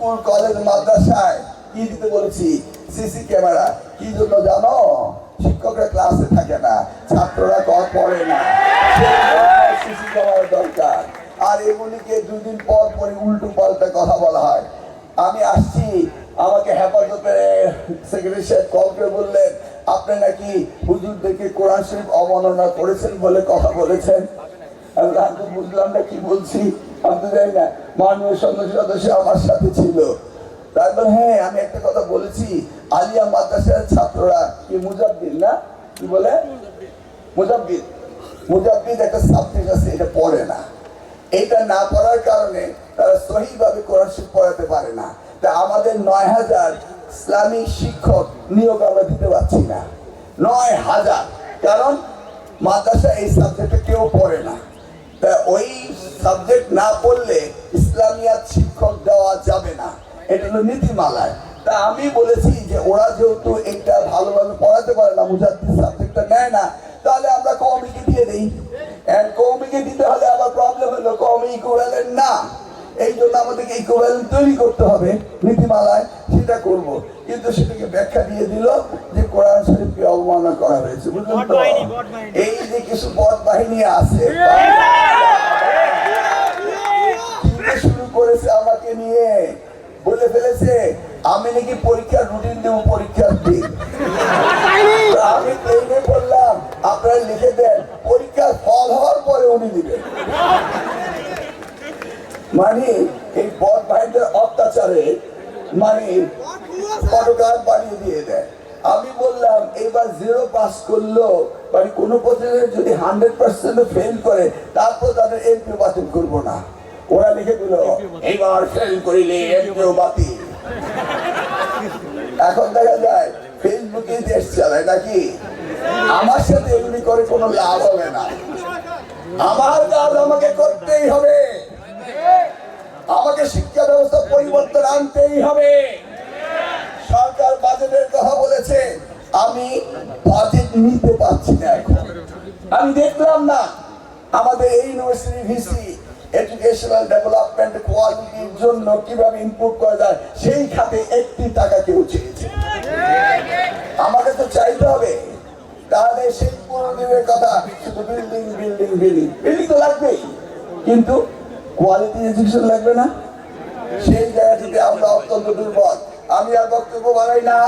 School college মাদ্রাসায় কি দিতে বলেছি? CC camera. কি জন্য জানো? শিক্ষকরা ক্লাসে থাকে না, ছাত্ররা কর পড়ে না, সিসি ক্যামেরা দরকার। আর এগুলিকে 2 দিন পর পরে উল্টো পাল্টা কথা বলা হয়। আমি আসছি, আমাকে হেফাজতের সেক্রেটারি সাহেব কল করে বললেন, আপনি নাকি হুজুরদেরকে কোরআন শরীফ অবমাননা করেছেন বলে কথা বলেছেন। আমি তো বুঝলাম না কি বলছি, আমি তো জানি না। মাননীয় সংসদ সদস্য আমার সাথে ছিল। তারপর হ্যাঁ, আমি একটা কথা বলেছি, আলিয়া মাদ্রাসার ছাত্ররা কি মুজাব্বির না, কি বলে মুজাব্বির, মুজাব্বির একটা সাবজেক্ট আছে, এটা পড়ে না। এটা না পড়ার কারণে তারা সহিভাবে কোরআন শরীফ পড়াতে পারে না। তা আমাদের 9000 ইসলামিক শিক্ষক নিয়োগ আমরা দিতে পারছি না। 9000, কারণ মাদ্রাসা এই সাবজেক্টে কেউ পড়ে না। তা ওই সাবজেক্ট না পড়লে ইসলামিয়াত শিক্ষক দেওয়া যাবে না, এটা হলো নীতিমালায়। তা আমি বলেছি যে ওরা যেহেতু এটা ভালোভাবে পড়াতে পারে না, মুজাদ্দিদ সাবজেক্টটা নেয় না, তাহলে আমরা কওমিকে দিয়ে দিই। এন্ড কওমিকে দিতে হলে আবার প্রবলেম হলো কওমি ইকুইভ্যালেন্ট না, এই জন্য আমাদেরকে ইকুইভ্যালেন্ট তৈরি করতে হবে নীতিমালায়, সেটা করব। কিন্তু সেটাকে ব্যাখ্যা দিয়ে দিল যে কোরআন শরীফকে অবমাননা করা হয়েছে, বুঝলেন তো? এই যে কিছু বদ বাহিনী আছে শুরু করেছে আমাকে নিয়ে, বলে ফেলেছে আমি নাকি পরীক্ষার রুটিন দেবো, পরীক্ষার দিন। আমি ট্রেনে বললাম আপনারা লিখে দেন, পরীক্ষার ফল হওয়ার পরে উনি দিবেন। মানে এই বদ ভাইদের অত্যাচারে মানে পটকার বানিয়ে দিয়ে দেয়। আমি বললাম এবার 0 পাস করলো মানে কোনো প্রতিযোগী যদি 100% ফেল করে, তারপর তাদের এমপিও বাতিল করবো না। ওরা লিখে দিল এবার ফেল করিলে এমপিও বাতিল। এখন দেখা যায় ফেসবুকে দেশ চালায় নাকি? আমার সাথে এগুলি করে কোনো লাভ হবে না। আমার কাজ আমাকে করতেই হবে, আমাকে শিক্ষা ব্যবস্থা পরিবর্তন আনতেই হবে। সরকার বাজেটের কথা বলেছে, আমি বাজেট নিতে পারছি না। এখন আমি দেখলাম না আমাদের এই ইউনিভার্সিটি ভিসি এডুকেশনাল ডেভেলপমেন্ট কোয়ালিটির জন্য কিভাবে ইমপ্রুভ করা যায় সেই খাতে 1 টাকা কেউ চেয়েছে। আমাকে তো চাইতে হবে, তাহলে সেই পুরোদিনের কথা শুধু বিল্ডিং বিল্ডিং বিল্ডিং বিল্ডিং তো লাগবেই, কিন্তু কোয়ালিটি এডুকেশন লাগবে না। সেই জায়গা থেকে আমরা অত্যন্ত দুর্বল। আমি আর বক্তব্য বাড়াই না।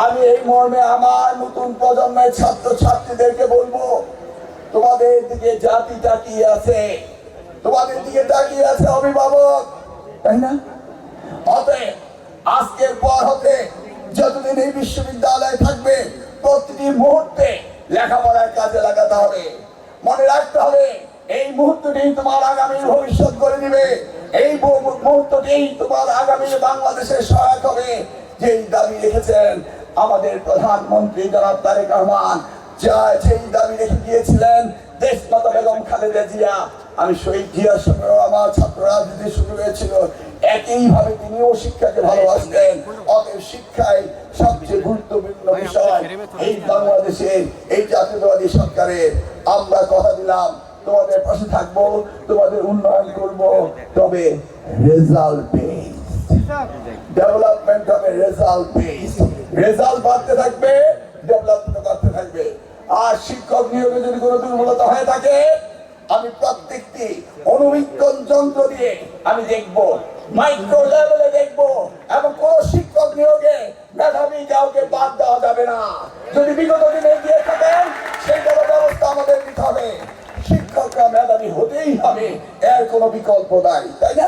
আমি এই মর্মে আমার নতুন প্রজন্মের ছাত্র ছাত্রীদেরকে বলবো, তোমাদের দিকে জাতি তাকিয়ে আছে, তোমাদের দিকে তাকিয়ে আছে অভিভাবক, তাই না? অতএব আজকের পর হতে যতদিন এই বিশ্ববিদ্যালয় থাকবে, প্রতিটি মুহূর্তে লেখাপড়ার কাজে লাগাতে হবে। মনে রাখতে হবে এই মুহূর্তটি তোমার আগামী ভবিষ্যৎ করে দিবে, এই মুহূর্তটি তোমার আগামী বাংলাদেশের সহায়ক হবে। যেই দাবি রেখেছেন আমাদের প্রধানমন্ত্রী জনাব তারেক রহমান, যেই দাবি রেখে গিয়েছিলেন দেশমাতা বেগম খালেদা জিয়া, আমি শহীদ জিয়ার সঙ্গে আমার ছাত্র রাজনীতি শুরু হয়েছিল, একইভাবে তিনিও শিক্ষাকে ভালোবাসতেন। অতএব শিক্ষায় সবচেয়ে গুরুত্বপূর্ণ বিষয়। এই বাংলাদেশের এই জাতীয়তাবাদী সরকারের আমরা কথা দিলাম তোমাদের পাশে থাকবো, তোমাদের উন্নয়ন করব, তবে রেজাল্ট বেসড ডেভেলপমেন্ট হবে। রেজাল্ট বেসড, রেজাল্ট বাড়তে থাকবে, ডেভেলপমেন্ট বাড়তে থাকবে। আর শিক্ষক নিয়োগে যদি কোনো দুর্বলতা হয়ে থাকে, আমি প্রত্যেকটি অনুবীক্ষণ যন্ত্র দিয়ে আমি দেখব, মাইক্রো লেভেলে দেখব, এবং কোন শিক্ষক নিয়োগে মেধাবী কাউকে বাদ দেওয়া যাবে না। যদি বিগত দিনে গিয়ে থাকেন, সেইটার ব্যবস্থা আমাদের নিতে হবে। শিক্ষকরা মেধাবী হতেই হবে, এর কোনো বিকল্প নাই, তাই না?